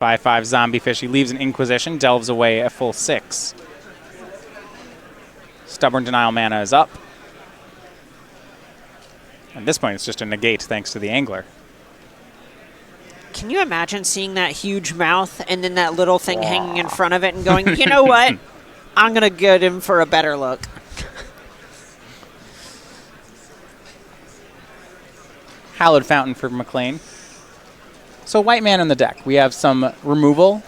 5/5 zombie fish. He leaves an Inquisition, delves away a full 6. Stubborn Denial mana is up. At this point, it's just a negate thanks to the Angler. Can you imagine seeing that huge mouth and then that little thing hanging in front of it and going, you know what? I'm going to get him for a better look. Hallowed Fountain for McLain. So white man on the deck. We have some removal.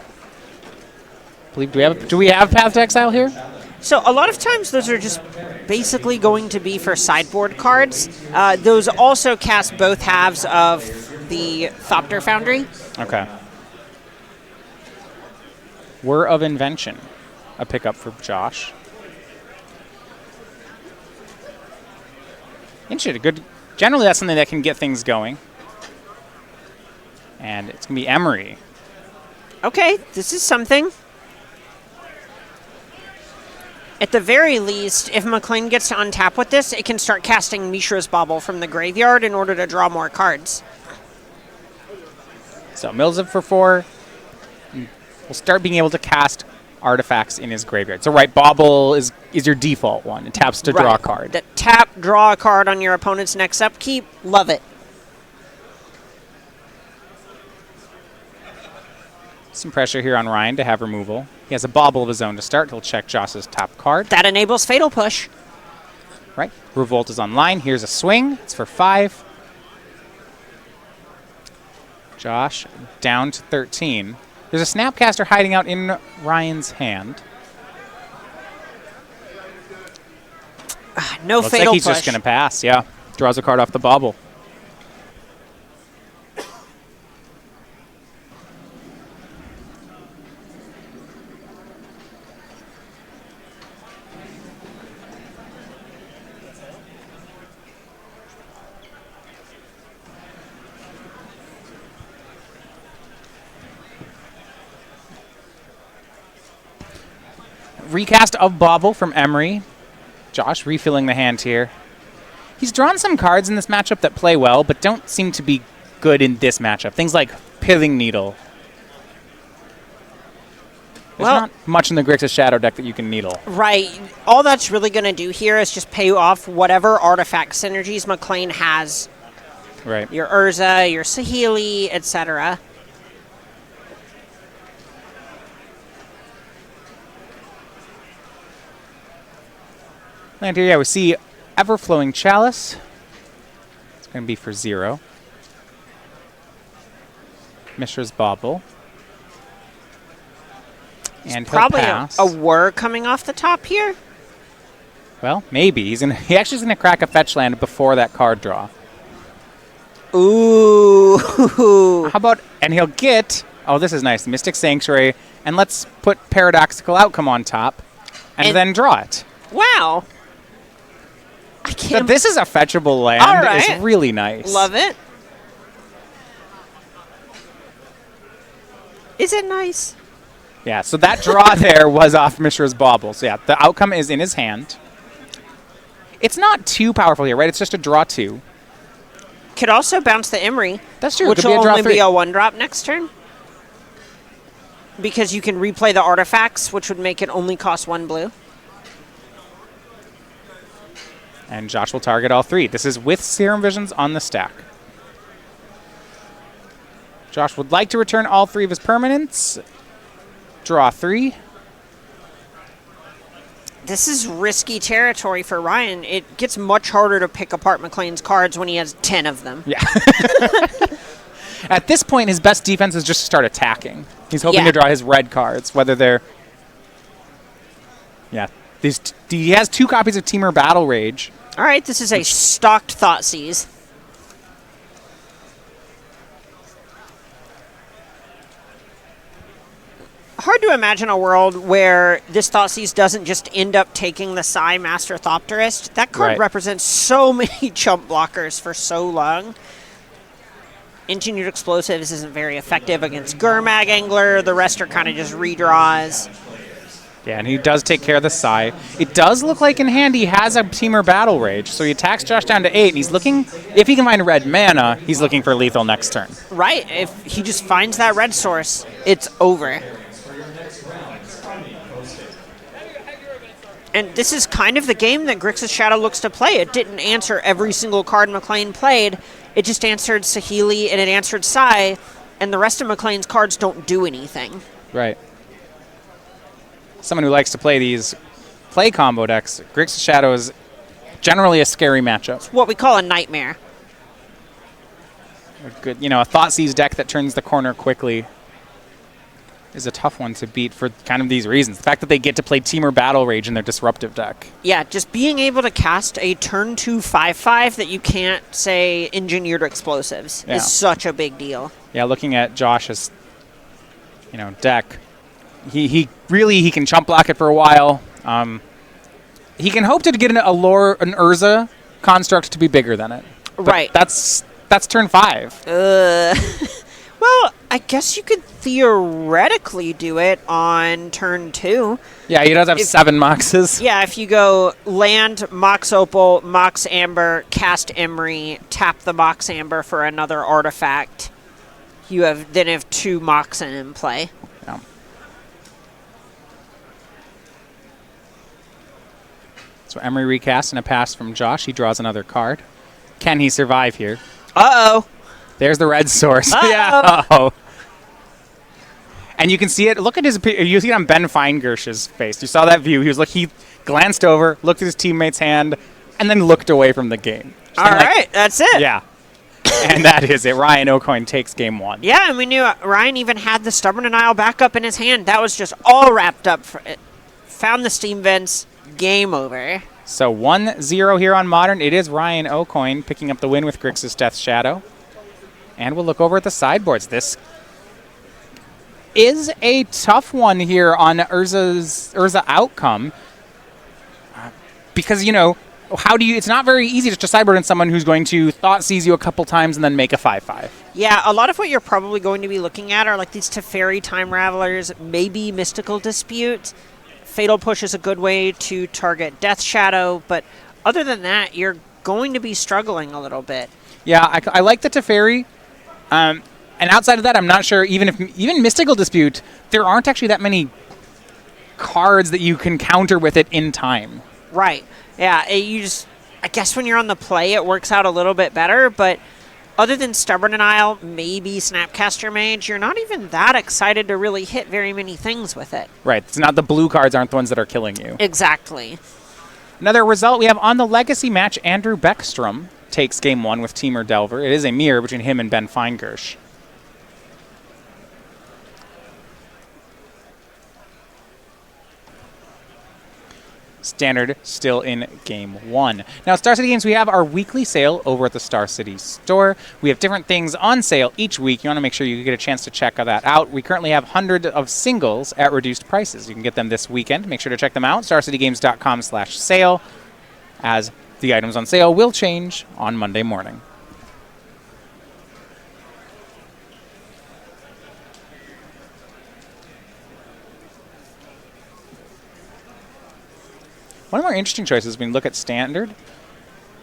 Do we have Path to Exile here? So a lot of times those are just basically going to be for sideboard cards. Those also cast both halves of the Thopter Foundry. Okay. Whir of Invention. A pickup for Josh. Interesting. Good. Generally, that's something that can get things going. And it's going to be Emery. Okay, this is something. At the very least, if McClain gets to untap with this, it can start casting Mishra's Bauble from the graveyard in order to draw more cards. So mills it for 4. We'll start being able to cast artifacts in his graveyard. So right, Bauble is your default one. It taps to draw a card. That tap, draw a card on your opponent's next upkeep. Love it. Some pressure here on Ryan to have removal. He has a Bauble of his own to start. He'll check Josh's top card. That enables Fatal Push. Right. Revolt is online. Here's a swing. It's for 5. Josh down to 13. There's a Snapcaster hiding out in Ryan's hand. No Looks Fatal like he's Push. just going to pass, yeah. Draws a card off the Bauble. Recast of Bauble from Emery. Josh refilling the hand here. He's drawn some cards in this matchup that play well, but don't seem to be good in this matchup. Things like Pithing Needle. There's not much in the Grixis Shadow deck that you can needle. Right. All that's really going to do here is just pay off whatever artifact synergies McClain has. Right. Your Urza, your Saheeli, etc. And here, yeah, we see Everflowing Chalice. It's going to be for 0. Mishra's Bauble. And probably he'll pass. a whir coming off the top here. Well, maybe. He actually is going to crack a fetch land before that card draw. Ooh. How about, and he'll get, oh, this is nice, Mystic Sanctuary, and let's put Paradoxical Outcome on top, and then draw it. Wow. I can't. This is a fetchable land. All right. It's really nice. Love it. Is it nice? Yeah, so that draw there was off Mishra's Bauble. So yeah, the outcome is in his hand. It's not too powerful here, right? It's just a draw 2. Could also bounce the Emery. That's true. Which Could will be a draw only 3. be a 1-drop next turn. Because you can replay the artifacts, which would make it only cost 1 blue. And Josh will target all 3. This is with Serum Visions on the stack. Josh would like to return all 3 of his permanents. Draw 3. This is risky territory for Ryan. It gets much harder to pick apart McClain's cards when he has 10 of them. Yeah. At this point, his best defense is just to start attacking. He's hoping to draw his red cards, whether they're... Yeah. He has 2 copies of Temur Battle Rage. All right, this is a stocked Thoughtseize. Hard to imagine a world where this Thoughtseize doesn't just end up taking the Psy Master Thopterist. That card represents so many chump blockers for so long. Engineered Explosives isn't very effective against Gurmag Angler. The rest are kind of just redraws. Yeah, and he does take care of the Psy. It does look like in hand he has a Teamer Battle Rage, so he attacks Josh down to 8, and he's looking, if he can find red mana, he's looking for lethal next turn. Right. If he just finds that red source, it's over. And this is kind of the game that Grixis Shadow looks to play. It didn't answer every single card McLain played. It just answered Saheeli and it answered Psy, and the rest of McLain's cards don't do anything. Right. Someone who likes to play these play combo decks, Grixis Shadow is generally a scary matchup. It's what we call a nightmare. A good, a Thoughtseize deck that turns the corner quickly is a tough one to beat for kind of these reasons. The fact that they get to play Teamer Battle Rage in their disruptive deck. Yeah, just being able to cast a turn 2 5/5 that you can't, say, engineered explosives is such a big deal. Yeah, looking at Josh's, deck, he really can chump block it for a while. He can hope to get an Urza construct to be bigger than it. Right. That's turn 5. Well, I guess you could theoretically do it on turn 2. Yeah, he does have 7 Moxes. Yeah, if you go land, Mox Opal, Mox Amber, cast Emery, tap the Mox Amber for another artifact, you have 2 Moxen in play. Yeah. So Emery recast and a pass from Josh. He draws another card. Can he survive here? Uh-oh. There's the red source. Uh-oh. Yeah. Uh-oh. And you can see it. Look at you see it on Ben Feingersh's face. You saw that view. He glanced over, looked at his teammate's hand, and then looked away from the game. All right, that's it. Yeah. And that is it. Ryan Aucoin takes game 1. Yeah, and we knew Ryan even had the Stubborn Denial backup in his hand. That was just all wrapped up for it. Found the steam vents. Game over. So 1-0 here on Modern. It is Ryan Aucoin picking up the win with Grixis Death Shadow. And we'll look over at the sideboards. This is a tough one here on Urza outcome. Because, it's not very easy just to sideboard in someone who's going to Thoughtseize you a couple times and then make a 5/5. Yeah, a lot of what you're probably going to be looking at are like these Teferi Time Ravelers, maybe Mystical Dispute. Fatal Push is a good way to target Death Shadow, but other than that, you're going to be struggling a little bit. Yeah, I like the Teferi. And outside of that, I'm not sure, even Mystical Dispute, there aren't actually that many cards that you can counter with it in time. Right. Yeah, I guess when you're on the play, it works out a little bit better, but other than Stubborn Denial, maybe Snapcaster Mage, you're not even that excited to really hit very many things with it. Right. It's not the blue cards aren't the ones that are killing you. Exactly. Another result we have on the Legacy match, Andrew Baeckstrom takes game 1 with Teamer Delver. It is a mirror between him and Ben Feingersh. Standard still in game 1. Now, Star City Games, we have our weekly sale over at the Star City store. We have different things on sale each week. You want to make sure you get a chance to check that out. We currently have hundreds of singles at reduced prices. You can get them this weekend. Make sure to check them out, starcitygames.com/sale, as the items on sale will change on Monday morning. One of our interesting choices when you look at Standard,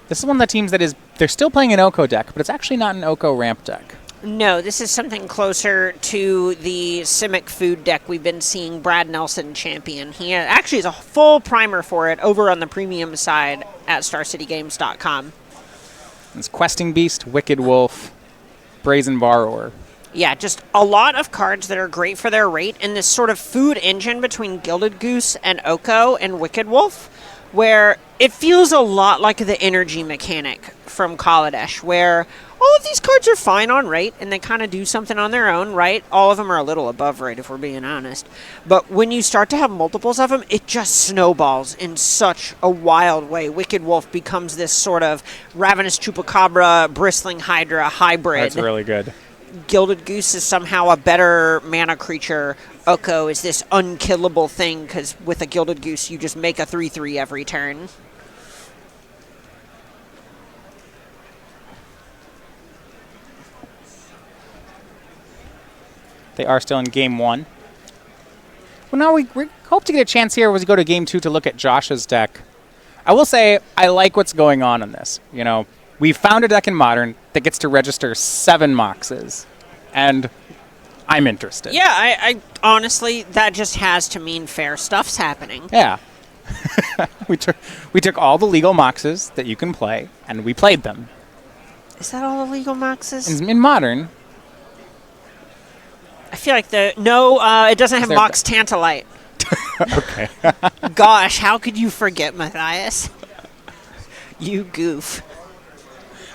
this is one of the teams that they're still playing an Oko deck, but it's actually not an Oko ramp deck. No, this is something closer to the Simic food deck we've been seeing Brad Nelson champion. He actually has a full primer for it over on the premium side at StarCityGames.com. It's Questing Beast, Wicked Wolf, Brazen Borrower. Yeah, just a lot of cards that are great for their rate in this sort of food engine between Gilded Goose and Oko and Wicked Wolf, where it feels a lot like the energy mechanic from Kaladesh, where all of these cards are fine on rate and they kind of do something on their own, right? All of them are a little above rate if we're being honest. But when you start to have multiples of them, it just snowballs in such a wild way. Wicked Wolf becomes this sort of Ravenous Chupacabra, Bristling Hydra hybrid. That's really good. Gilded Goose is somehow a better mana creature. Oko is this unkillable thing because with a Gilded Goose, you just make a 3/3 every turn. They are still in game 1. Well, now we hope to get a chance here as we go to game 2 to look at Josh's deck. I will say I like what's going on in this. You know, we found a deck in Modern that gets to register 7 Moxes, and I'm interested. Yeah, I honestly, that just has to mean fair stuff's happening. Yeah. we took all the legal Moxes that you can play, and we played them. Is that all the legal Moxes? In Modern. I feel like it doesn't have Mox Tantalite. Okay. Gosh, how could you forget, Matthias? You goof.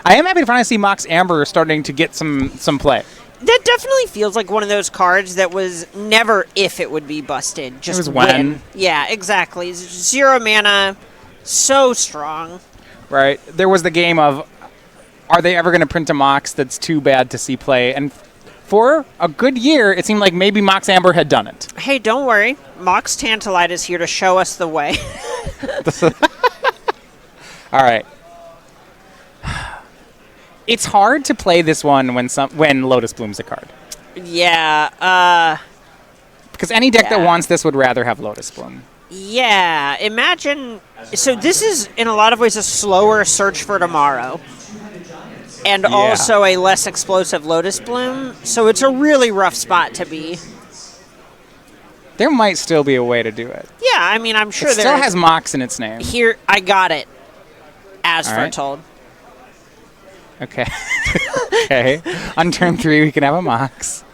I am happy to finally see Mox Amber starting to get some play. That definitely feels like one of those cards that was never if it would be busted. Just it was when. Yeah, exactly. 0 mana, so strong. Right. There was the game of, are they ever going to print a Mox that's too bad to see play? And for a good year, it seemed like maybe Mox Amber had done it. Hey, don't worry. Mox Tantalite is here to show us the way. All right. It's hard to play this one when Lotus Bloom's a card. Yeah. Because any deck that wants this would rather have Lotus Bloom. Yeah. Imagine. So this is, in a lot of ways, a slower Search for Tomorrow. And also a less explosive Lotus Bloom. So it's a really rough spot to be. There might still be a way to do it. Yeah, I mean, I'm sure it still has Mox in its name. Here, I got it. As foretold. Okay. Okay. On turn 3, we can have a Mox.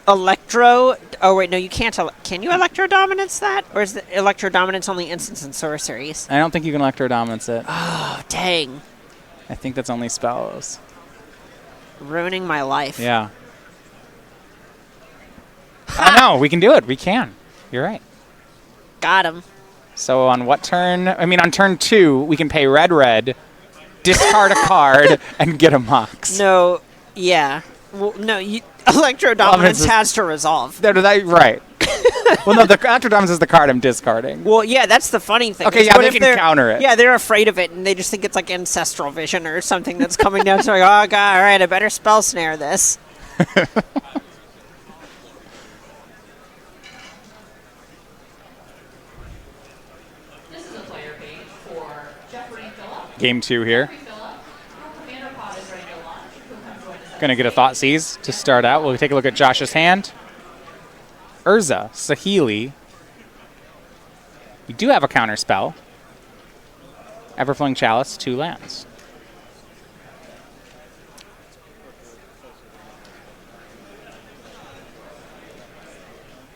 Electro. Oh, wait, no, you can't. Can you Electro Dominance that? Or is the Electro Dominance only instants and sorceries? I don't think you can Electro Dominance it. Oh, dang. I think that's only spells. Ruining my life. Yeah. Oh, no, we can do it. We can. You're right. Got him. So on what turn? I mean, on turn 2, we can pay red, discard a card, and get a Mox. No, yeah. Well, no, Electro Dominance has to resolve. Right. Well, no, the Electro Dominance is the card I'm discarding. Well, yeah, that's the funny thing. Okay, yeah, they can counter it. Yeah, they're afraid of it, and they just think it's like Ancestral Vision or something that's coming down. So like, oh, God, all right, I better spell snare this. Game 2 here. Going to get a Thoughtseize to start out. We'll take a look at Josh's hand. Urza, Saheeli. We do have a counter spell. Everflowing Chalice, 2 lands.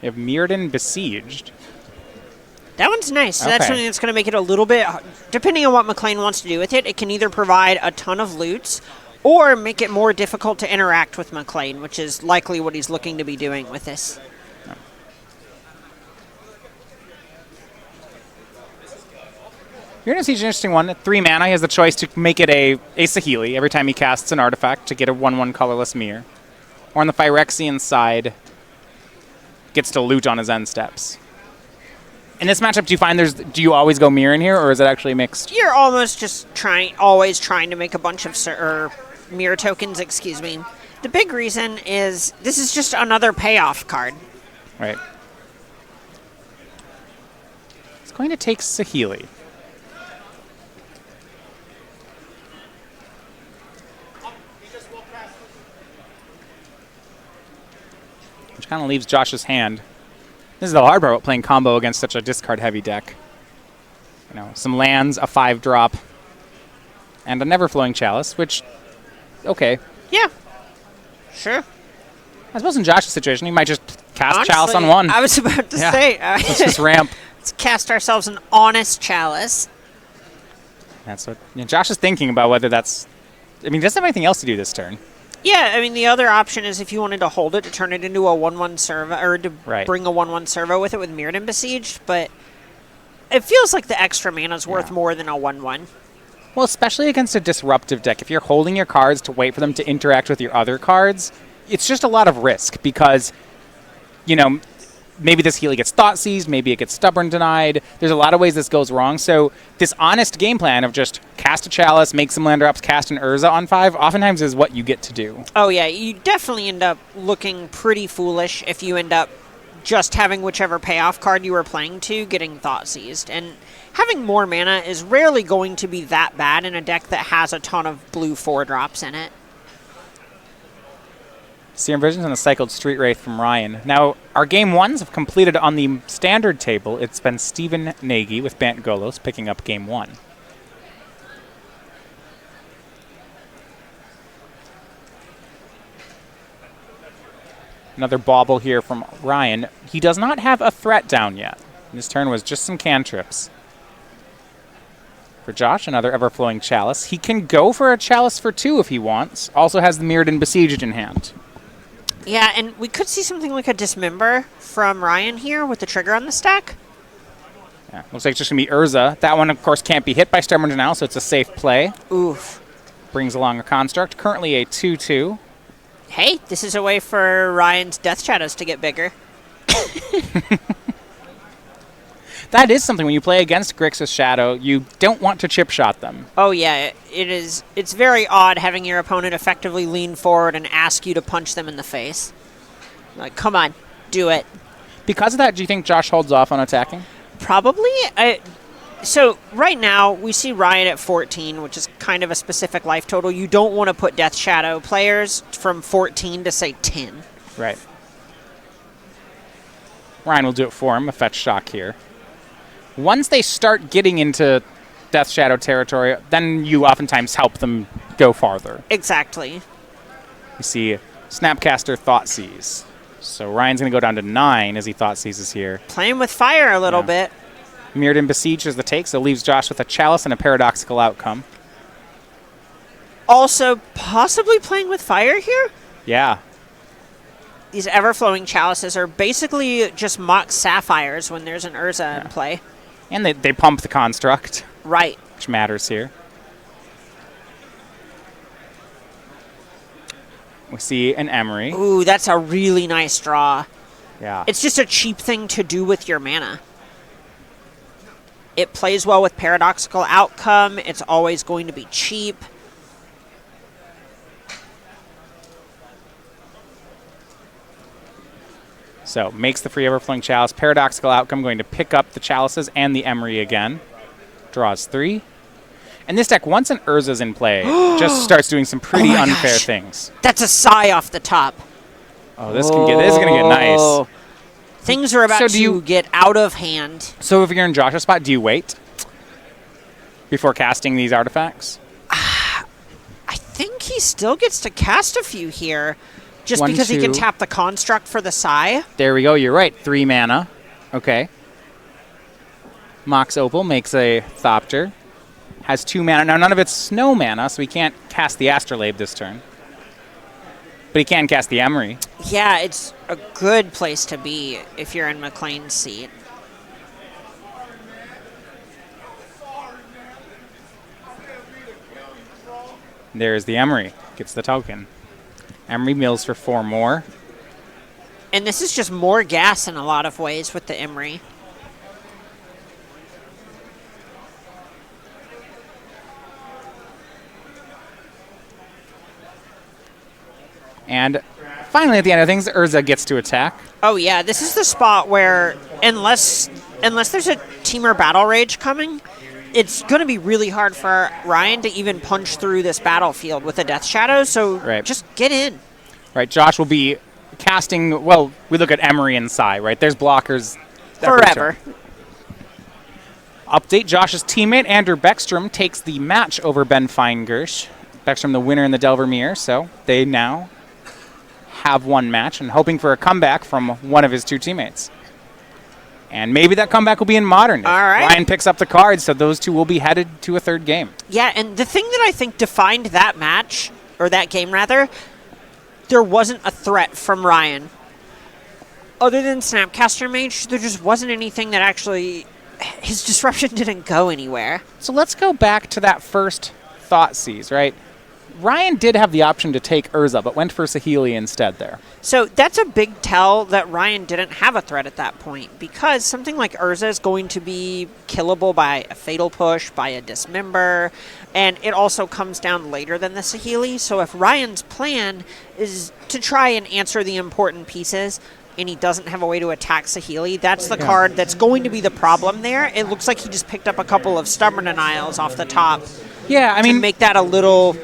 We have Mirrodin Besieged. That one's nice. So that's something that's going to make it a little bit, depending on what McLain wants to do with it, it can either provide a ton of loots or make it more difficult to interact with McLain, which is likely what he's looking to be doing with this. You're going to see an interesting one. 3 mana, he has the choice to make it a Saheeli every time he casts an artifact to get a 1/1 colorless mirror. Or on the Phyrexian side, gets to loot on his end steps. In this matchup, do you always go mirror in here, or is it actually mixed? You're almost just always trying to make a bunch of mirror tokens, excuse me. The big reason is this is just another payoff card. Right. It's going to take Saheeli. Which kind of leaves Josh's hand. This is the hard part about playing combo against such a discard-heavy deck. You know, some lands, a 5-drop, and a Neverflowing Chalice, which, okay. Yeah, sure. I suppose in Josh's situation, he might just cast Chalice on 1. I was about to say. Let's just ramp. Let's cast ourselves an honest Chalice. That's what Josh is thinking about, whether that's... I mean, he doesn't have anything else to do this turn. Yeah, I mean, the other option is if you wanted to hold it to turn it into a 1/1 servo, or to bring a 1/1 servo with it with Mirrodin Besieged, but it feels like the extra mana is worth more than a 1/1. Well, especially against a disruptive deck. If you're holding your cards to wait for them to interact with your other cards, it's just a lot of risk because, you know, maybe this Healy gets Thoughtseized, maybe it gets Stubborn denied. There's a lot of ways this goes wrong. So this honest game plan of just cast a Chalice, make some land drops, cast an Urza on 5, oftentimes is what you get to do. Oh, yeah. You definitely end up looking pretty foolish if you end up just having whichever payoff card you were playing to getting Thought Seized. And having more mana is rarely going to be that bad in a deck that has a ton of blue 4-drops in it. Serum Visions and a cycled Street Wraith from Ryan. Now, our game ones have completed on the standard table. It's been Stephen Nagy with Bant Golos picking up game 1. Another bauble here from Ryan. He does not have a threat down yet. His turn was just some cantrips. For Josh, another Everflowing Chalice. He can go for a Chalice for 2 if he wants. Also has the Mirrored and Besieged in hand. Yeah, and we could see something like a Dismember from Ryan here with the trigger on the stack. Yeah, looks like it's just going to be Urza. That one, of course, can't be hit by Starmonger now, so it's a safe play. Oof. Brings along a Construct. Currently a 2/2. Hey, this is a way for Ryan's Death Shadows to get bigger. That is something when you play against Grixis Shadow, you don't want to chip shot them. Oh yeah, it is. It's very odd having your opponent effectively lean forward and ask you to punch them in the face. Like, come on, do it. Because of that, do you think Josh holds off on attacking? Probably. So right now, we see Ryan at 14, which is kind of a specific life total. You don't want to put Death Shadow players from 14 to, say, 10. Right. Ryan will do it for him, a fetch shock here. Once they start getting into Death Shadow territory, then you oftentimes help them go farther. Exactly. You see Snapcaster Thought Seize. So Ryan's going to go down to 9 as he Thought Seizes here. Playing with fire a little bit. Mirrored and Besieged is the take, so leaves Josh with a Chalice and a Paradoxical Outcome. Also, possibly playing with fire here? Yeah. These Everflowing Chalices are basically just mock Sapphires when there's an Urza in play. And they pump the Construct. Right. Which matters here. We see an Emery. Ooh, that's a really nice draw. Yeah. It's just a cheap thing to do with your mana. It plays well with Paradoxical Outcome. It's always going to be cheap. So, makes the free Everflowing Chalice. Paradoxical Outcome going to pick up the Chalices and the Emery again. Draws 3. And this deck, once an Urza's in play, just starts doing some pretty unfair things. That's a sigh off the top. Oh, this is going to get nice. Things are about to get out of hand. So if you're in Josh's spot, do you wait before casting these artifacts? I think he still gets to cast a few here. Just 1, because 2. he can tap the Construct for the Sigh. There we go. You're right. 3 mana. Okay. Mox Opal makes a Thopter. Has 2 mana. Now, none of it's snow mana, so he can't cast the Astrolabe this turn. But he can cast the Emery. Yeah, it's a good place to be if you're in McClain's seat. There's the Emery. Gets the token. Emery mills for 4 more. And this is just more gas in a lot of ways with the Emery. And finally, at the end of things, Urza gets to attack. Oh yeah, this is the spot where unless there's a Teamer Battle Rage coming, it's going to be really hard for Ryan to even punch through this battlefield with a Death Shadow, so just get in. Right, Josh will be casting, well, we look at Emery and Psy, right? There's blockers. Forever. Update, Josh's teammate, Andrew Baeckstrom, takes the match over Ben Feingersh. Baeckstrom the winner in the Delvermere, so they now have one match and hoping for a comeback from one of his 2 teammates. And maybe that comeback will be in Modern. All right. Ryan picks up the cards, so those 2 will be headed to a 3rd game. Yeah, and the thing that I think defined that match, or that game rather, there wasn't a threat from Ryan. Other than Snapcaster Mage, there just wasn't anything that actually... His disruption didn't go anywhere. So let's go back to that first Thought Seize, right? Ryan did have the option to take Urza, but went for Saheeli instead there. So that's a big tell that Ryan didn't have a threat at that point, because something like Urza is going to be killable by a Fatal Push, by a Dismember, and it also comes down later than the Saheeli. So if Ryan's plan is to try and answer the important pieces, and he doesn't have a way to attack Saheeli, that's the card that's going to be the problem there. It looks like he just picked up a couple of Stubborn Denials off the top. Yeah, I mean, to make that a little,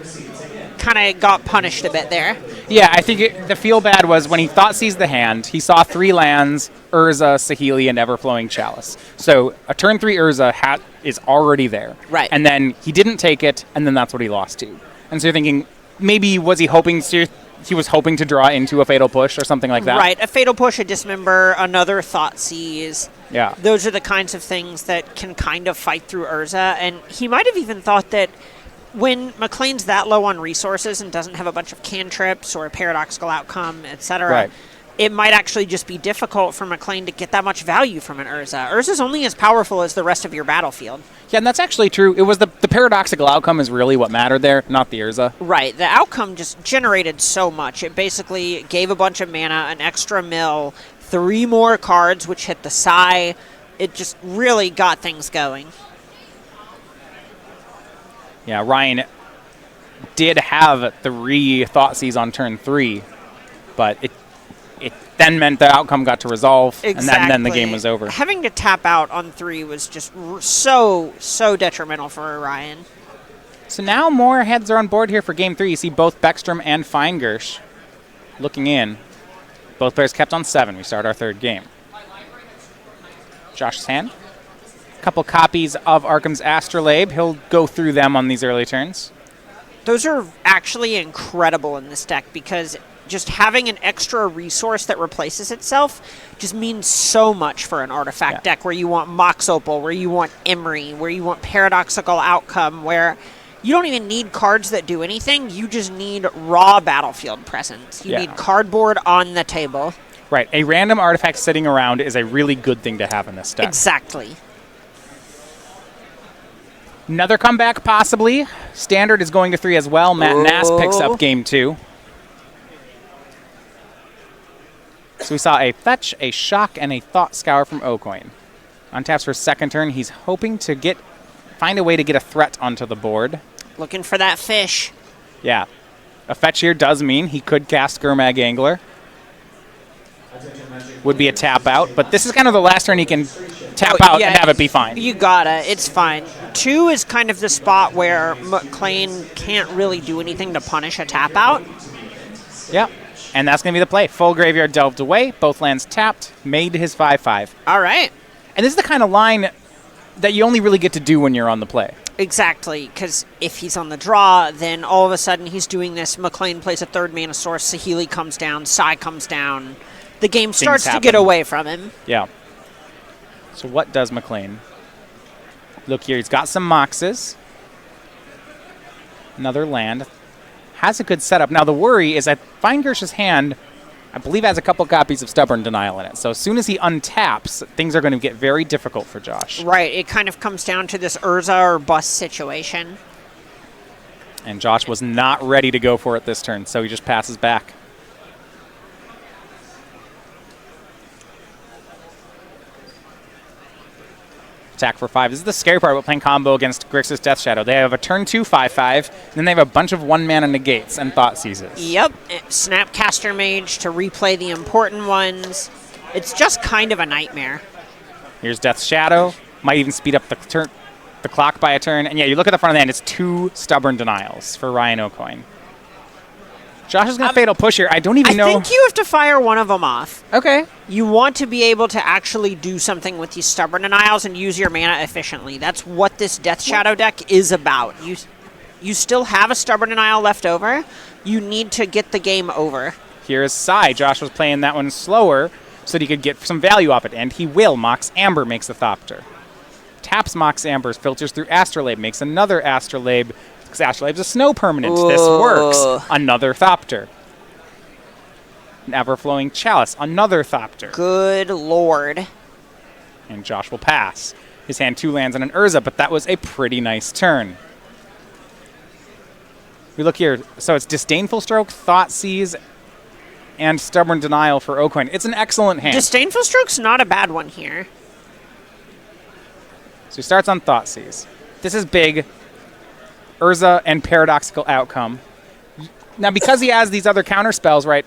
kind of got punished a bit there. Yeah, I think the feel bad was when he thought seized the hand, he saw 3 lands, Urza, Saheeli, and Everflowing Chalice. So a turn 3 Urza is already there. Right. And then he didn't take it, and then that's what he lost to. And so you're thinking, maybe was he hoping to draw into a Fatal Push or something like that? Right, a Fatal Push, a Dismember, another Thoughtseize. Yeah. Those are the kinds of things that can kind of fight through Urza, and he might have even thought that when McLain's that low on resources and doesn't have a bunch of cantrips or a paradoxical outcome, etc., Right. it might actually just be difficult for McLain to get that much value from an Urza. Urza's only as powerful as the rest of your battlefield. Yeah, and that's actually true. It was the paradoxical outcome is really what mattered there, not the Urza. Right. The outcome just generated so much. It basically gave a bunch of mana, an extra mill, 3 more cards, which hit the Sai. It just really got things going. Yeah, Ryan did have 3 Thoughtseize on turn 3, but it then meant the outcome got to resolve, Exactly. and then the game was over. Having to tap out on 3 was just so detrimental for Orion. So now more heads are on board here for Game 3. You see both Baeckstrom and Feingersh looking in. Both players kept on 7. We start our 3rd game. Josh's hand. A couple copies of Arkham's Astrolabe. He'll go through them on these early turns. Those are actually incredible in this deck because just having an extra resource that replaces itself just means so much for an artifact deck where you want Mox Opal, where you want Emery, where you want Paradoxical Outcome, where you don't even need cards that do anything. You just need raw battlefield presence. You need cardboard on the table. Right. A random artifact sitting around is a really good thing to have in this deck. Exactly. Another comeback, possibly. Standard is going to 3 as well. Matt Nass picks up Game 2. So we saw a Fetch, a Shock, and a Thought Scour from Aucoin. On taps for 2nd turn, he's hoping to find a way to get a threat onto the board. Looking for that fish. Yeah. A Fetch here does mean he could cast Gurmag Angler. Would be a tap out, but this is kind of the last turn he can tap out and have it be fine. You gotta. It's fine. 2 is kind of the spot where McClain can't really do anything to punish a tap out. Yep. And that's going to be the play. Full graveyard delved away. Both lands tapped. Made his 5/5. All right. And this is the kind of line that you only really get to do when you're on the play. Exactly, because if he's on the draw, then all of a sudden he's doing this. McClain plays a 3rd mana source. Saheeli comes down. Sai comes down. The game starts to get away from him. Yeah. So what does McClain? Look here. He's got some Moxes. Another land. Has a good setup. Now, the worry is that Feingersh's hand, I believe, has a couple copies of Stubborn Denial in it. So as soon as he untaps, things are going to get very difficult for Josh. Right. It kind of comes down to this Urza or bust situation. And Josh was not ready to go for it this turn, so he just passes back. Attack for 5. This is the scary part about playing combo against Grixis Death Shadow. They have a turn 2 5/5, then they have a bunch of 1-mana negates and Thought Seizes. Yep. Snapcaster Mage to replay the important ones. It's just kind of a nightmare. Here's Death Shadow. Might even speed up the clock by a turn. And yeah, you look at the front of the hand, it's 2 Stubborn Denials for Ryan Aucoin. Josh is going to Fatal Push here. I don't even know. I think you have to fire one of them off. Okay. You want to be able to actually do something with these Stubborn Denials and use your mana efficiently. That's what this Death Shadow deck is about. You still have a Stubborn Denial left over. You need to get the game over. Here's Sai. Josh was playing that one slower so that he could get some value off it, and he will. Mox Amber makes the Thopter. Taps Mox Ambers, filters through Astrolabe, makes another Astrolabe. Because Astrolabe's a snow permanent. This works. Another Thopter. An Everflowing Chalice. Another Thopter. Good lord. And Josh will pass. His hand 2 lands on an Urza, but that was a pretty nice turn. We look here. So it's Disdainful Stroke, Thoughtseize, and Stubborn Denial for Aucoin. It's an excellent hand. Disdainful Stroke's not a bad one here. So he starts on Thoughtseize. This is big. Urza and Paradoxical Outcome. Now, because he has these other counter spells, right,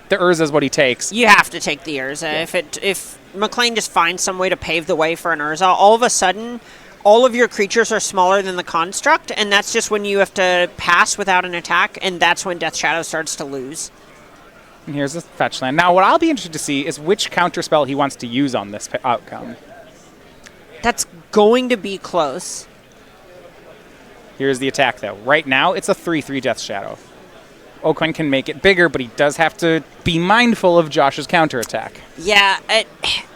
the Urza is what he takes. You have to take the Urza. Yeah. If McLain just finds some way to pave the way for an Urza, all of a sudden, all of your creatures are smaller than the construct, and that's just when you have to pass without an attack, and that's when Death Shadow starts to lose. And here's the fetch land. Now, what I'll be interested to see is which counterspell he wants to use on this outcome. That's going to be close. Here's the attack, though. Right now, it's a 3/3 Death Shadow. Aucoin can make it bigger, but he does have to be mindful of Josh's counterattack. Yeah,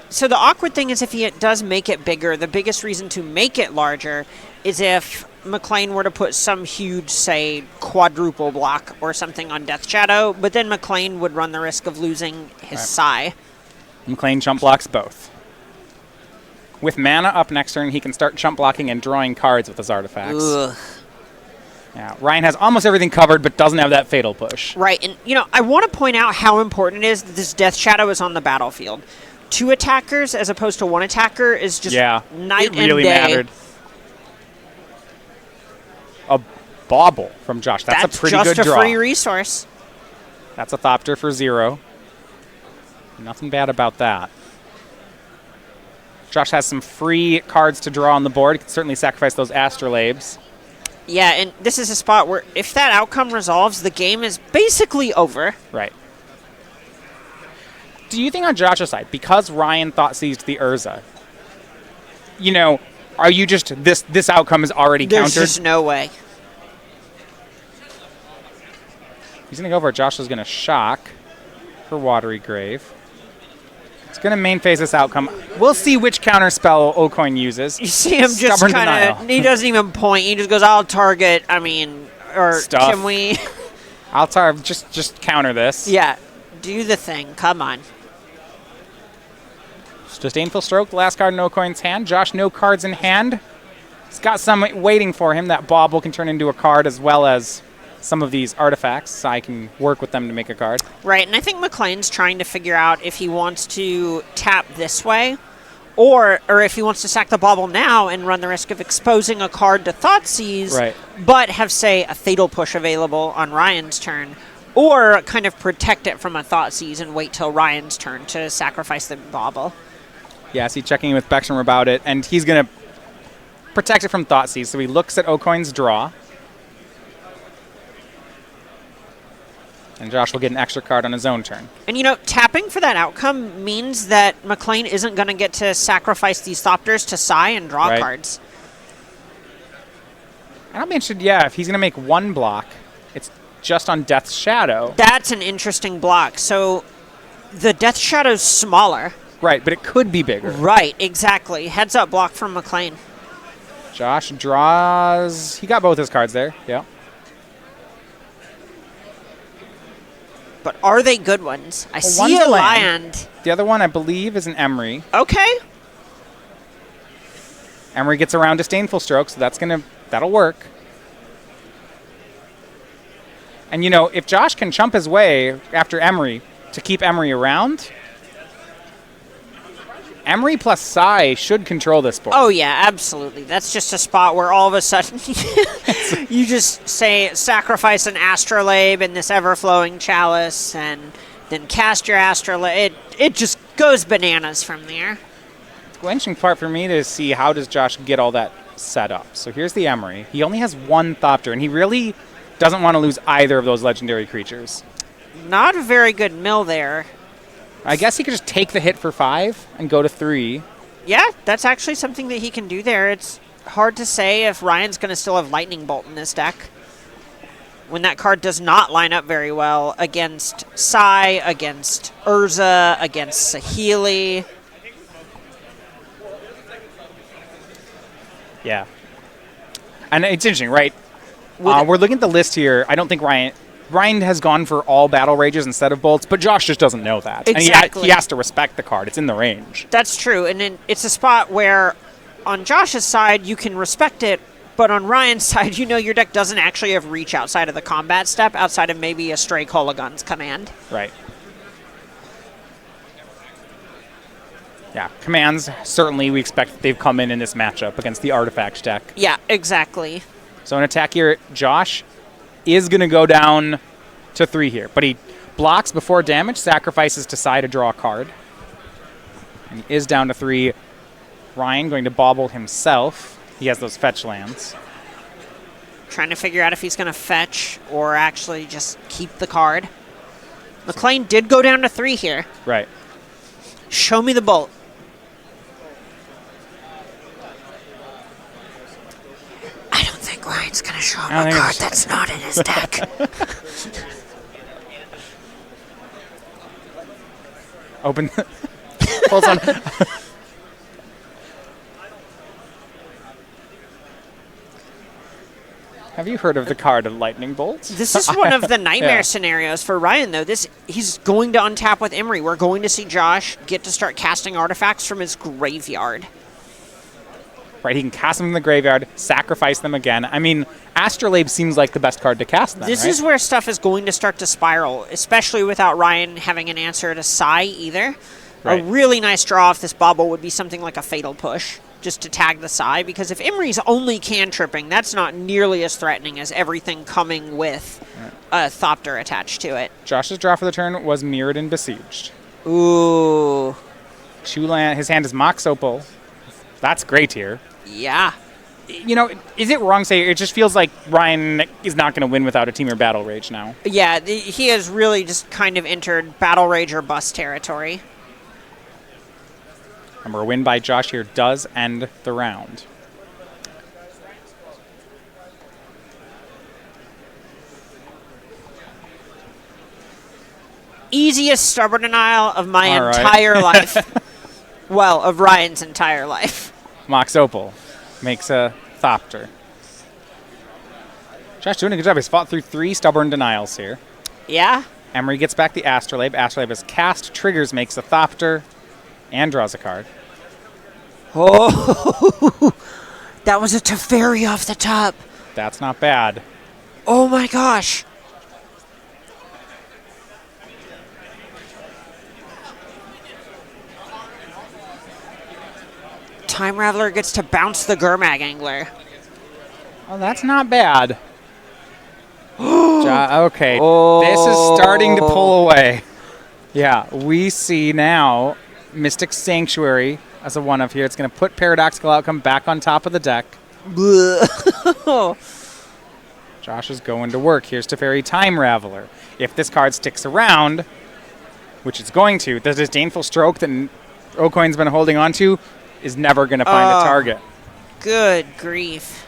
so the awkward thing is if he does make it bigger, the biggest reason to make it larger is if McLain were to put some huge, say, quadruple block or something on Death Shadow, but then McLain would run the risk of losing his Sai. McLain chump blocks both. With mana up next turn, he can start chump blocking and drawing cards with his artifacts. Ugh. Yeah, Ryan has almost everything covered, but doesn't have that fatal push. Right, and I want to point out how important it is that this Death Shadow is on the battlefield. 2 attackers as opposed to 1 attacker is just night and day. It really mattered. A bauble from Josh. That's a pretty good draw. That's just a free resource. That's a Thopter for 0. Nothing bad about that. Josh has some free cards to draw on the board. He can certainly sacrifice those Astrolabes. Yeah, and this is a spot where if that outcome resolves, the game is basically over. Right. Do you think on Josh's side, because Ryan thought seized the Urza, are you just, this outcome is already countered? There's just no way. He's going to go for it. Josh is going to shock for Watery Grave. It's going to main phase this outcome. We'll see which counterspell Aucoin uses. You see him just kind of, he doesn't even point. He just goes, I'll target, or stuff. Can we? I'll just counter this. Yeah, do the thing. Come on. Disdainful Stroke, the last card in Aucoin's hand. Josh, no cards in hand. He's got some waiting for him. That bauble can turn into a card as well as some of these artifacts. So I can work with them to make a card. Right, and I think McLain's trying to figure out if he wants to tap this way or if he wants to sack the bauble now and run the risk of exposing a card to Thoughtseize, right, but have, say, a Fatal Push available on Ryan's turn, or kind of protect it from a Thoughtseize and wait till Ryan's turn to sacrifice the bauble. Yeah, so he's checking in with Baeckstrom about it, and he's going to protect it from Thoughtseize. So he looks at Aucoin's draw. And Josh will get an extra card on his own turn. And, tapping for that outcome means that McLain isn't going to get to sacrifice these Thopters to Sai and draw cards. And I'm interested, if he's going to make 1 block, it's just on Death's Shadow. That's an interesting block. So the Death Shadow's smaller. Right, but it could be bigger. Right, exactly. Heads up block from McLain. Josh draws. He got both his cards there. Yeah. But are they good ones? I see a land. The other one, I believe, is an Emery. Okay. Emery gets around Disdainful Stroke, so that'll work. And if Josh can chump his way after Emery to keep Emery around, Emery plus Sai should control this board. Oh, yeah, absolutely. That's just a spot where all of a sudden you just say sacrifice an Astrolabe in this ever-flowing chalice and then cast your Astrolabe. It just goes bananas from there. The interesting part for me to see how does Josh get all that set up. So here's the Emery. He only has 1 Thopter, and he really doesn't want to lose either of those legendary creatures. Not a very good mill there. I guess he could just take the hit for 5 and go to 3. Yeah, that's actually something that he can do there. It's hard to say if Ryan's going to still have Lightning Bolt in this deck when that card does not line up very well against Sai, against Urza, against Saheeli. Yeah. And it's interesting, right? We're looking at the list here. I don't think Ryan has gone for all Battle Rages instead of bolts, but Josh just doesn't know that. Exactly. And he has to respect the card. It's in the range. That's true, and it's a spot where on Josh's side you can respect it, but on Ryan's side your deck doesn't actually have reach outside of the combat step, outside of maybe a Stray Kolagun's command. Right. Yeah, commands, certainly we expect that they've come in this matchup against the Artifacts deck. Yeah, exactly. So an attack here, Josh is going to go down to 3 here, but blocks before damage, sacrifices to Sai to draw a card. And he is down to 3. Ryan going to bobble himself. He has those fetch lands. Trying to figure out if he's going to fetch or actually just keep the card. McClain did go down to 3 here. Right. Show me the bolt. I don't think Ryan's going to show him a card that's not in his deck. Open. Pulls on. Have you heard of the card Lightning Bolt? This is one of the nightmare scenarios for Ryan, though. He's going to untap with Emery. We're going to see Josh get to start casting artifacts from his graveyard. Right, he can cast them in the graveyard, sacrifice them again. I mean, Astrolabe seems like the best card to cast then, This is where stuff is going to start to spiral, especially without Ryan having an answer to Sai either. Right. A really nice draw off this bobble would be something like a Fatal Push, just to tag the Sai, because if Emery's only cantripping, that's not nearly as threatening as everything coming with a Thopter attached to it. Josh's draw for the turn was Mirrored and Besieged. Ooh. His hand is Mox Opal. That's great here. Yeah. You know, is it wrong to say it just feels like Ryan is not going to win without a Team or Battle Rage now? Yeah, he has really just kind of entered Battle Rage or Bust territory. Remember, a win by Josh here does end the round. Easiest Stubborn Denial of my entire life. Well, of Ryan's entire life. Mox Opal makes a Thopter. Josh doing a good job. He's fought through 3 Stubborn Denials here. Yeah. Emery gets back the Astrolabe. Astrolabe is cast, triggers, makes a Thopter, and draws a card. Oh, that was a Teferi off the top. That's not bad. Oh my gosh. Time Raveler gets to bounce the Gurmag Angler. Oh, that's not bad. Okay, this is starting to pull away. Yeah, we see now Mystic Sanctuary as a 1-of here. It's going to put Paradoxical Outcome back on top of the deck. Josh is going to work. Here's Teferi Time Raveler. If this card sticks around, which it's going to, the Disdainful Stroke that Aucoin's been holding on to is never going to find a target. Good grief.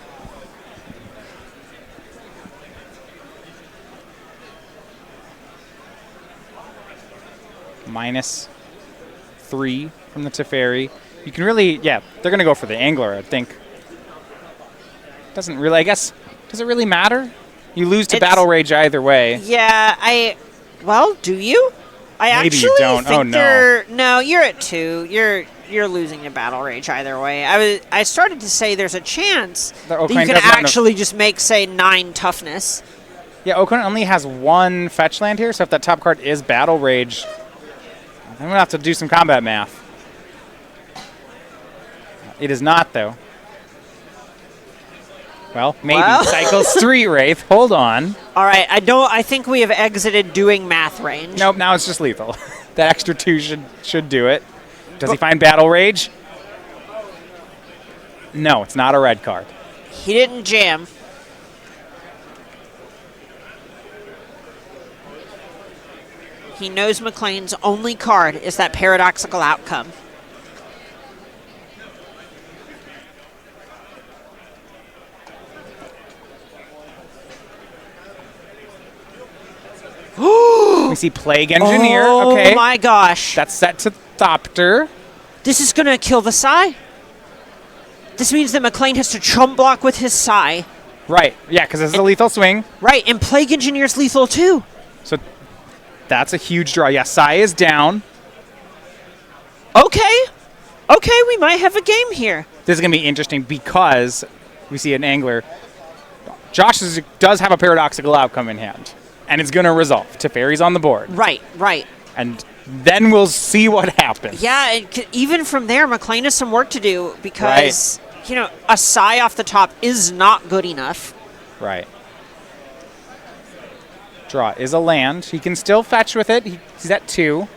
-3 from the Teferi. You can really, yeah, they're going to go for the Angler, I think. Doesn't really, I guess, does it really matter? You lose to Battle Rage either way. Yeah, well, do you? Maybe you don't. Think oh, no. No, you're at 2. You're losing to Battle Rage either way. I started to say there's a chance that you can actually just make, say, 9 toughness. Yeah, Aucoin only has 1 fetch land here, so if that top card is Battle Rage, I'm going to have to do some combat math. It is not, though. Well, maybe. Cycle Street Wraith. Hold on. All right, I think we have exited doing math range. Nope, now it's just lethal. That extra 2 should do it. Does he find Battle Rage? No, it's not a red card. He didn't jam. He knows McClain's only card is that Paradoxical Outcome. We see Plague Engineer. Okay. Oh my gosh. That's set to Thopter. This is going to kill the Sai. This means that McClain has to chump block with his Sai. Right. Yeah, because this is a lethal swing. Right, and Plague Engineer's lethal too. So that's a huge draw. Yeah, Sai is down. Okay, we might have a game here. This is going to be interesting because we see an Angler. Josh does have a Paradoxical Outcome in hand, and it's going to resolve. Teferi's on the board. Right. And then we'll see what happens. Yeah, even from there, McClain has some work to do because, a Sai off the top is not good enough. Right. Draw is a land. He can still fetch with it. He's at 2.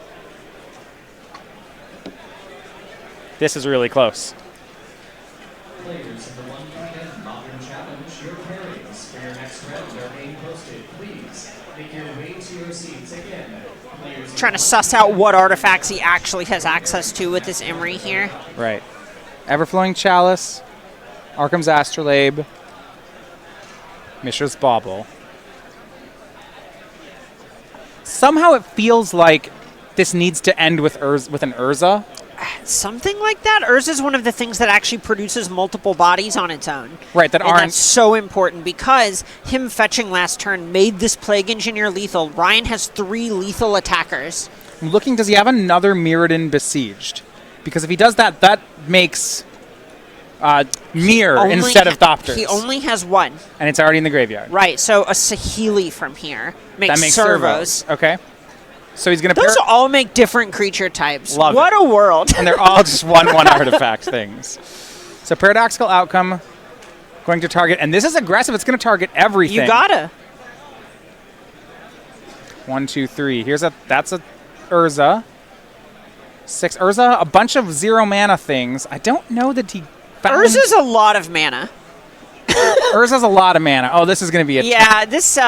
This is really close. Players in the 1-5 Modern Challenge, your pairings for your next round are being posted. Please make your way to your seats again. Players Trying to suss out what artifacts he actually has access to with this Emery here. Right. Everflowing Chalice, Arkham's Astrolabe, Mishra's Bauble. Somehow it feels like this needs to end with an Urza. Something like that. Urza is one of the things that actually produces multiple bodies on its own. Right, that and aren't... that's so important because him fetching last turn made this Plague Engineer lethal. Ryan has 3 lethal attackers. I'm looking, does he have another Mirrodin Besieged? Because if he does that, that makes Mirror instead of Thopters. He only has 1. And it's already in the graveyard. Right, so a SCGPHILLY from here makes, That makes servos. Okay. So he's going to... Those all make different creature types. Love what it. a world. And they're all just 1/1 artifact things. So Paradoxical Outcome going to target, and this is aggressive. It's going to target everything. You gotta. 1, 2, 3. That's a Urza. 6 Urza, a bunch of 0 mana things. I don't know that he found... Urza's a lot of mana. Urza's a lot of mana. Oh, this is going to be a... Yeah, this,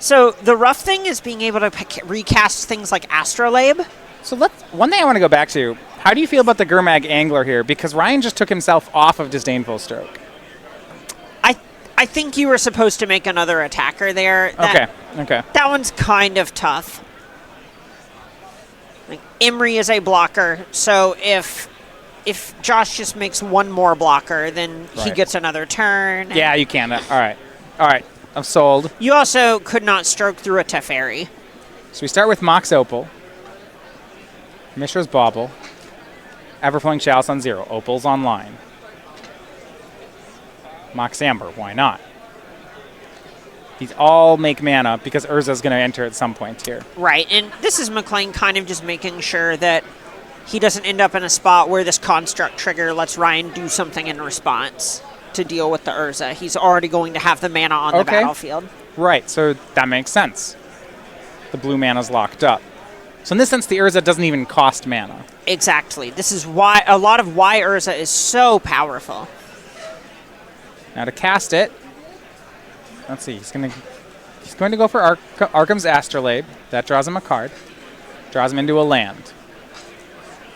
So the rough thing is being able to recast things like Astrolabe. So one thing I want to go back to, how do you feel about the Gurmag Angler here? Because Ryan just took himself off of Disdainful Stroke. I think you were supposed to make another attacker there. Okay. That one's kind of tough. Like, Emery is a blocker, so if Josh just makes 1 more blocker, then he gets another turn. Yeah, you can. All right. I'm sold. You also could not stroke through a Teferi. So we start with Mox Opal, Mishra's Bauble, Everflowing Chalice on 0, Opal's online. Mox Amber, why not? These all make mana because Urza's going to enter at some point here. Right, and this is McClain kind of just making sure that he doesn't end up in a spot where this construct trigger lets Ryan do something in response to deal with the Urza. He's already going to have the mana on the battlefield. Right, so that makes sense. The blue mana's locked up. So in this sense, the Urza doesn't even cost mana. Exactly. This is why a lot of why Urza is so powerful. Now to cast it, let's see, he's going to go for Arkham's Astrolabe. That draws him a card. Draws him into a land.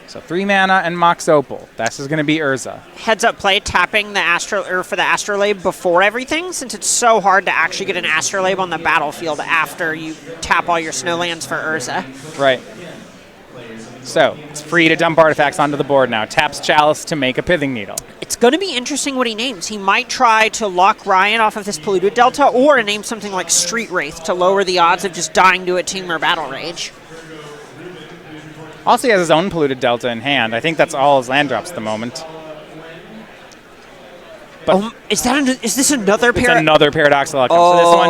So 3 mana and Mox Opal. This is going to be Urza. Heads up play, tapping for the Astrolabe before everything, since it's so hard to actually get an Astrolabe on the battlefield after you tap all your snowlands for Urza. Right. So it's free to dump artifacts onto the board now. Taps Chalice to make a Pithing Needle. It's going to be interesting what he names. He might try to lock Ryan off of this Polluted Delta, or name something like Street Wraith to lower the odds of just dying to a Temur Battle Rage. Also, he has his own Polluted Delta in hand. I think that's all his land drops at the moment. But is this another It's another Paradoxical Outcome. So this one,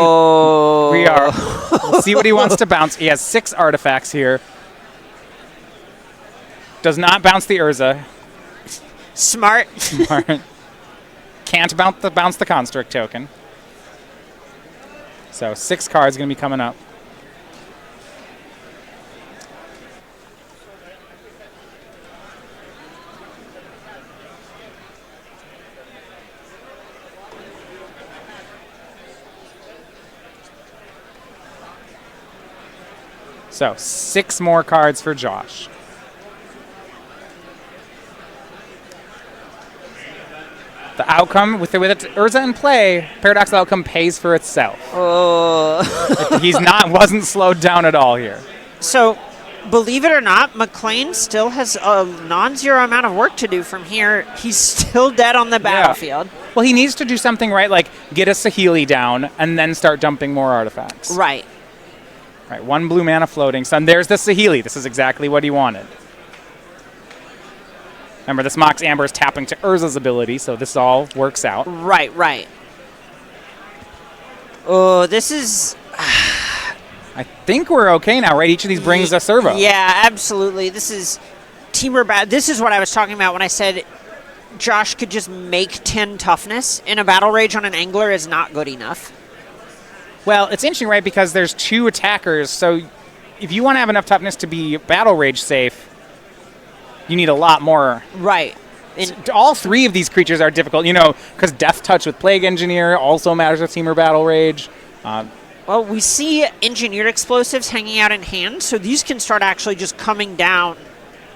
we'll see what he wants to bounce. He has 6 artifacts here. Does not bounce the Urza. Smart. Can't bounce the Construct token. So 6 cards going to be coming up. So 6 more cards for Josh. The outcome, with Urza in play, Paradoxical Outcome pays for itself. Wasn't slowed down at all here. So, believe it or not, McClain still has a non-zero amount of work to do from here. He's still dead on the battlefield. Yeah. Well, he needs to do something right, like get a SCGPHILLY down and then start dumping more artifacts. Right. Right, 1 blue mana floating. So there's the SCGPHILLY. This is exactly what he wanted. Remember, this Mox Amber is tapping to Urza's ability, so this all works out. Right. Oh, this is... I think we're okay now, right? Each of these brings a servo. Yeah, absolutely. This is This is what I was talking about when I said Josh could just make 10 toughness in a battle rage on an angler is not good enough. Well, it's interesting, right? Because there's 2 attackers, so if you want to have enough toughness to be battle rage safe, you need a lot more. Right. All 3 of these creatures are difficult, because Death Touch with Plague Engineer also matters with Temur Battle Rage. Well, we see engineered explosives hanging out in hand, so these can start actually just coming down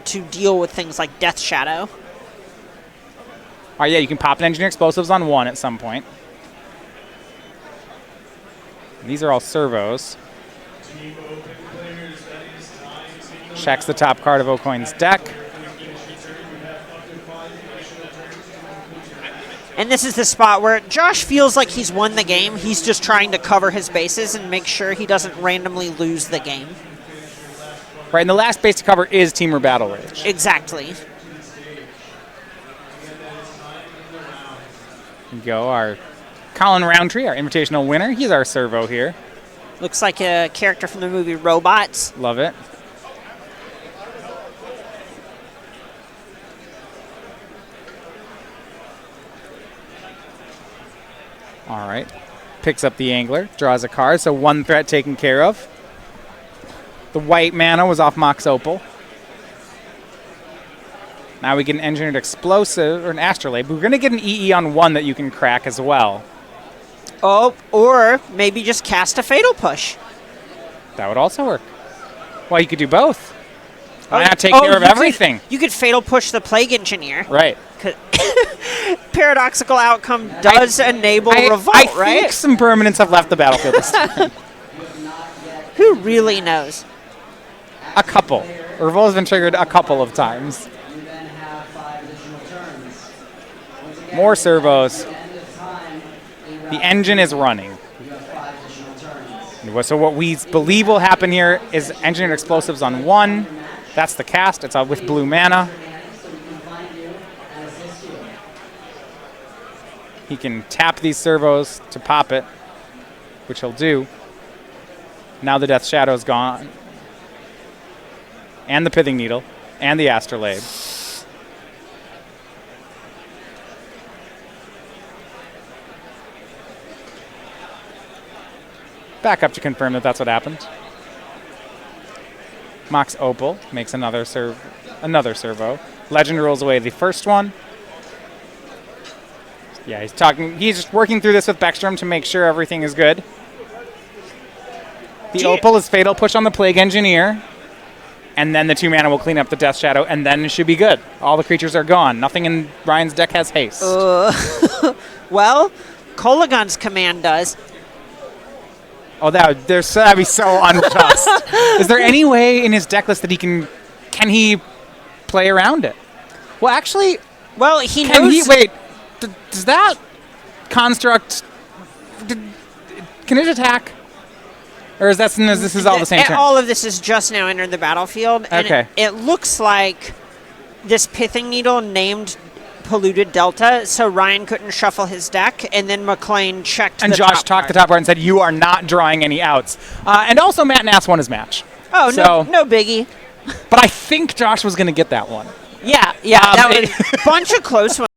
to deal with things like Death Shadow. Oh, yeah, you can pop an engineered explosives on 1 at some point. These are all servos. Checks the top card of Aucoin's deck. And this is the spot where Josh feels like he's won the game. He's just trying to cover his bases and make sure he doesn't randomly lose the game. Right, and the last base to cover is Temur Battle Rage. Exactly. Here we go, our Colin Roundtree, our invitational winner. He's our servo here. Looks like a character from the movie Robots. Love it. All right. Picks up the Angler, draws a card, so 1 threat taken care of. The white mana was off Mox Opal. Now we get an Engineered Explosive, or an Astrolabe. We're going to get an EE on 1 that you can crack as well. Oh, or maybe just cast a Fatal Push. That would also work. Well, you could do both. Why not take Oh, care of you everything? You could Fatal Push the Plague Engineer. Right. Paradoxical outcome does enable Revolt, I right? think some permanents have left the battlefield this time. Who really knows? A couple. Revolt has been triggered a couple of times. More servos. The engine is running. So what we believe will happen here is engineered explosives on 1. That's the cast. It's with blue mana. He can tap these servos to pop it, which he'll do. Now the Death Shadow's gone. And the Pithing Needle. And the Astrolabe. Back up to confirm that that's what happened. Mox Opal makes another servo. Legend rolls away the first one. Yeah, he's just working through this with Baeckstrom to make sure everything is good. The Opal is Fatal Push on the Plague Engineer. And then the 2 mana will clean up the Death Shadow, and then it should be good. All the creatures are gone. Nothing in Ryan's deck has haste. Well, Kolagon's command does. Oh, that'd be so unjust. Is there any way in his deck list that can he play around it? Well, actually, he knows. Wait, does that construct? Can it attack? Or is this is all the same turn? All of this is just now entered the battlefield. And okay. It looks like this Pithing Needle named Polluted Delta, so Ryan couldn't shuffle his deck, and then McClain checked and Josh talked the top card and said, you are not drawing any outs. And also, Matt Nass won his match. Oh, so, no biggie. But I think Josh was going to get that one. Yeah, that was a bunch of close ones.